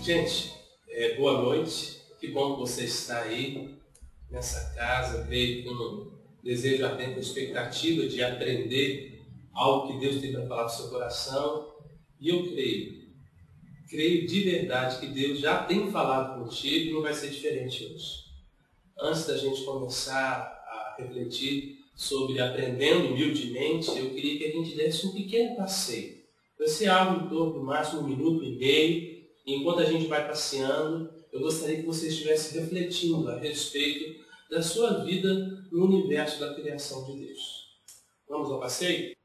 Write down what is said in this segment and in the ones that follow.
Gente, boa noite. Que bom que você está aí nessa casa, veio com um desejo atento, expectativa de aprender algo que Deus tem para falar para o seu coração. E eu creio de verdade que Deus já tem falado contigo e não vai ser diferente hoje. Antes da gente começar a refletir sobre aprendendo humildemente, eu queria que a gente desse um pequeno passeio. Vai ser algo em torno do máximo 1 minuto e meio. E enquanto a gente vai passeando, eu gostaria que você estivesse refletindo a respeito da sua vida no universo da criação de Deus. Vamos ao passeio?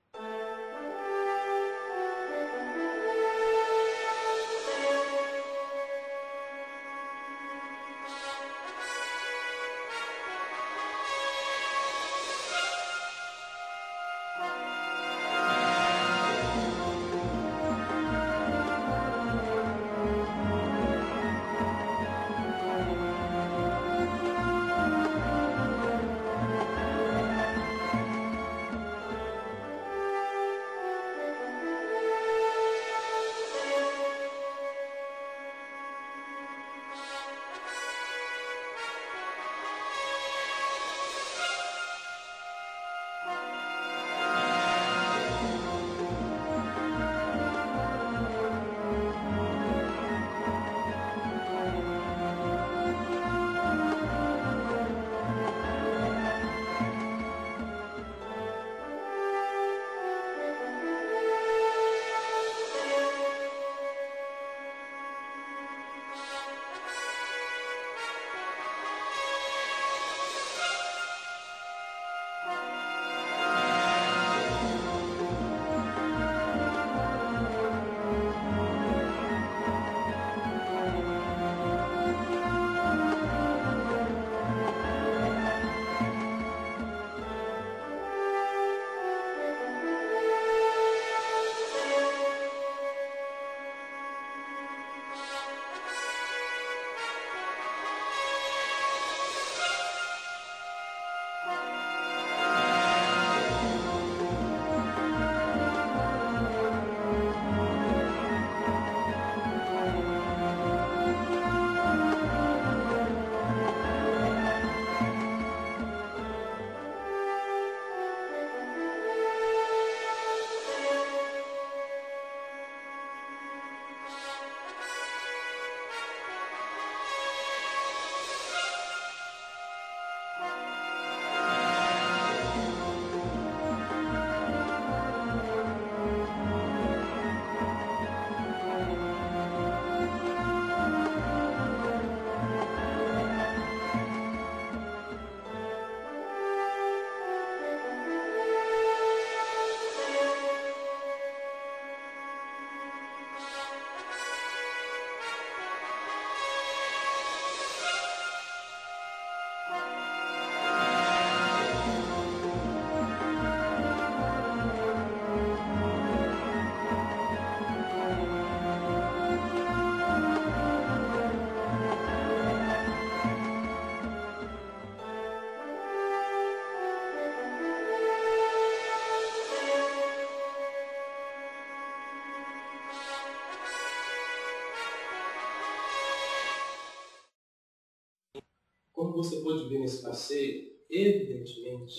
Como você pode ver nesse passeio, evidentemente,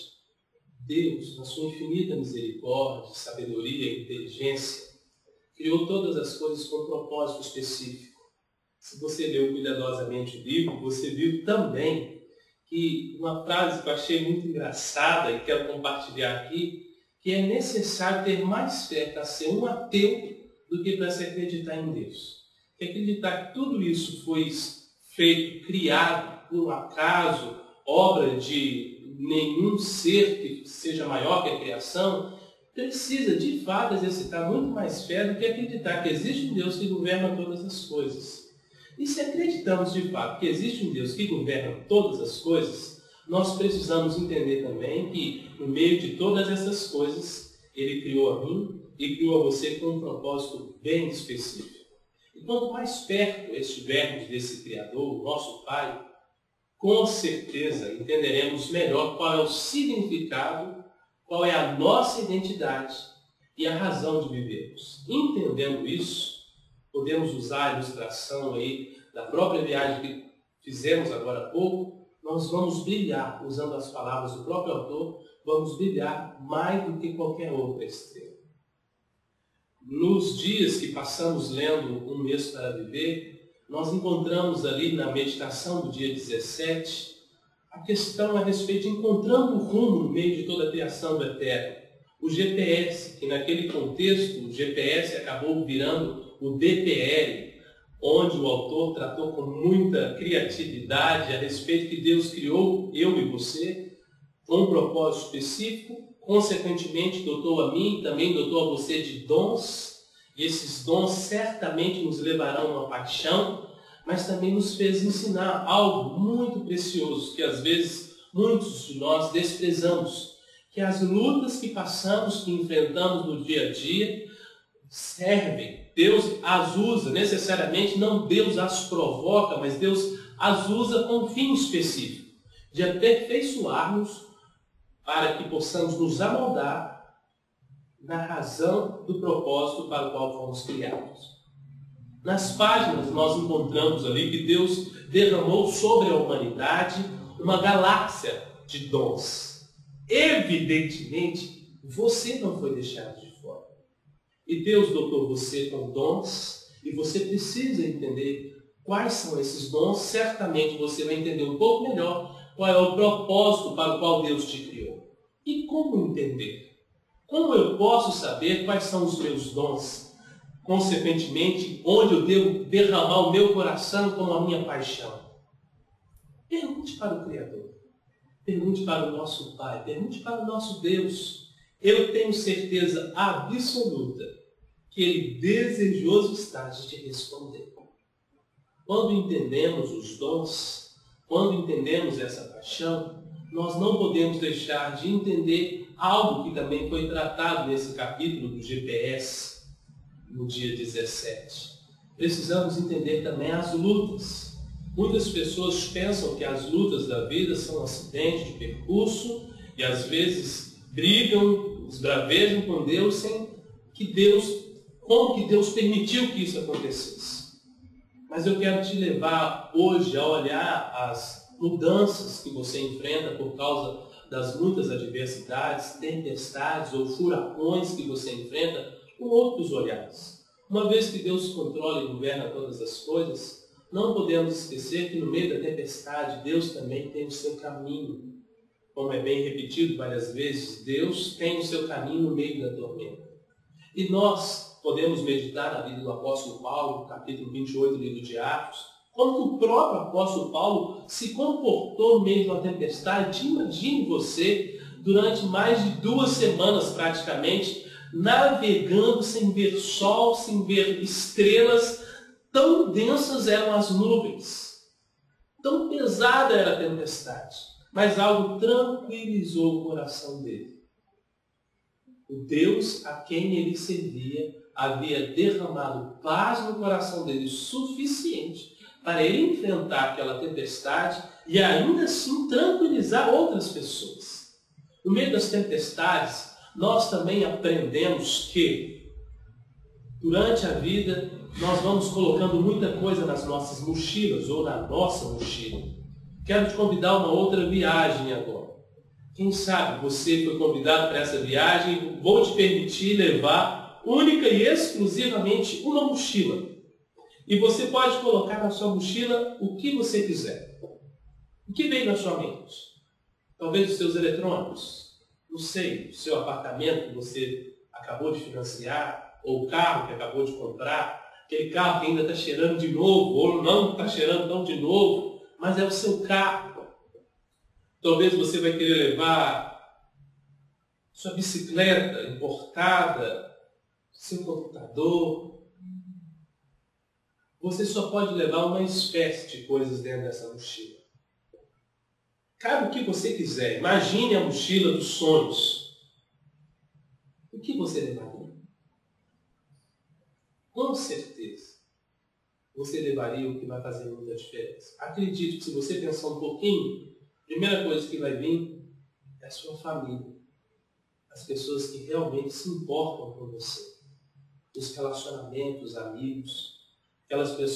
Deus, na sua infinita misericórdia, sabedoria e inteligência, criou todas as coisas com um propósito específico. Se você leu cuidadosamente o livro, você viu também que uma frase que eu achei muito engraçada e quero compartilhar aqui, que é necessário ter mais fé para ser um ateu do que para se acreditar em Deus. Que acreditar que tudo isso foi feito, criado por um acaso, obra de nenhum ser que seja maior que a criação, precisa de fato exercitar muito mais fé do que acreditar que existe um Deus que governa todas as coisas. E se acreditamos de fato que existe um Deus que governa todas as coisas, nós precisamos entender também que no meio de todas essas coisas, Ele criou a mim e criou a você com um propósito bem específico. E quanto mais perto estivermos desse Criador, o nosso Pai, com certeza entenderemos melhor qual é o significado, qual é a nossa identidade e a razão de vivermos. Entendendo isso, podemos usar a ilustração aí da própria viagem que fizemos agora há pouco, nós vamos brilhar, usando as palavras do próprio autor, vamos brilhar mais do que qualquer outra estrela. Nos dias que passamos lendo Um Mês para Viver, nós encontramos ali na meditação do dia 17, a questão a respeito de encontrando o rumo no meio de toda a criação do Eterno. O GPS, que naquele contexto, o GPS acabou virando o DPL, onde o autor tratou com muita criatividade a respeito que Deus criou eu e você com um propósito específico, consequentemente dotou a mim, também dotou a você de dons, e esses dons certamente nos levarão a uma paixão, mas também nos fez ensinar algo muito precioso, que às vezes muitos de nós desprezamos, que as lutas que passamos, que enfrentamos no dia a dia, servem. Deus as usa necessariamente, não Deus as provoca, mas Deus as usa com um fim específico, de aperfeiçoar-nos para que possamos nos amoldar na razão do propósito para o qual fomos criados. Nas páginas nós encontramos ali que Deus derramou sobre a humanidade uma galáxia de dons. Evidentemente, você não foi deixado de fora. E Deus dotou você com dons, e você precisa entender quais são esses dons. Certamente você vai entender um pouco melhor qual é o propósito para o qual Deus te criou. E como entender? Como eu posso saber quais são os meus dons? Consequentemente, onde eu devo derramar o meu coração como a minha paixão? Pergunte para o Criador. Pergunte para o nosso Pai. Pergunte para o nosso Deus. Eu tenho certeza absoluta que Ele desejoso está de te responder. Quando entendemos os dons, quando entendemos essa paixão, nós não podemos deixar de entender algo que também foi tratado nesse capítulo do GPS, no dia 17. Precisamos entender também as lutas. Muitas pessoas pensam que as lutas da vida são acidentes de percurso e às vezes brigam, esbravejam com Deus sem que como que Deus permitiu que isso acontecesse. Mas eu quero te levar hoje a olhar as mudanças que você enfrenta por causa das muitas adversidades, tempestades ou furacões que você enfrenta com outros olhares. Uma vez que Deus controla e governa todas as coisas, não podemos esquecer que no meio da tempestade Deus também tem o seu caminho. Como é bem repetido várias vezes, Deus tem o seu caminho no meio da tormenta. E nós podemos meditar na vida do apóstolo Paulo, capítulo 28 do livro de Atos, como o próprio apóstolo Paulo se comportou no meio de uma tempestade. Imagine você, durante mais de 2 semanas praticamente, navegando sem ver sol, sem ver estrelas, tão densas eram as nuvens, tão pesada era a tempestade, mas algo tranquilizou o coração dele. O Deus a quem ele servia havia derramado paz no coração dele suficiente para ele enfrentar aquela tempestade e ainda assim tranquilizar outras pessoas. No meio das tempestades, nós também aprendemos que durante a vida nós vamos colocando muita coisa nas nossas mochilas ou na nossa mochila. Quero te convidar a uma outra viagem agora. Quem sabe você foi convidado para essa viagem, vou te permitir levar única e exclusivamente uma mochila. E você pode colocar na sua mochila o que você quiser. O que veio na sua mente? Talvez os seus eletrônicos, não sei, o seu apartamento que você acabou de financiar, ou o carro que acabou de comprar, aquele carro que ainda está cheirando de novo, ou não está cheirando tão de novo, mas é o seu carro. Talvez você vai querer levar sua bicicleta importada, seu computador. Você só pode levar uma espécie de coisas dentro dessa mochila. Cabe o que você quiser. Imagine a mochila dos sonhos. O que você levaria? Com certeza, você levaria o que vai fazer muita diferença. Acredite que se você pensar um pouquinho, a primeira coisa que vai vir é a sua família. As pessoas que realmente se importam com você. Os relacionamentos, amigos. aquelas pessoas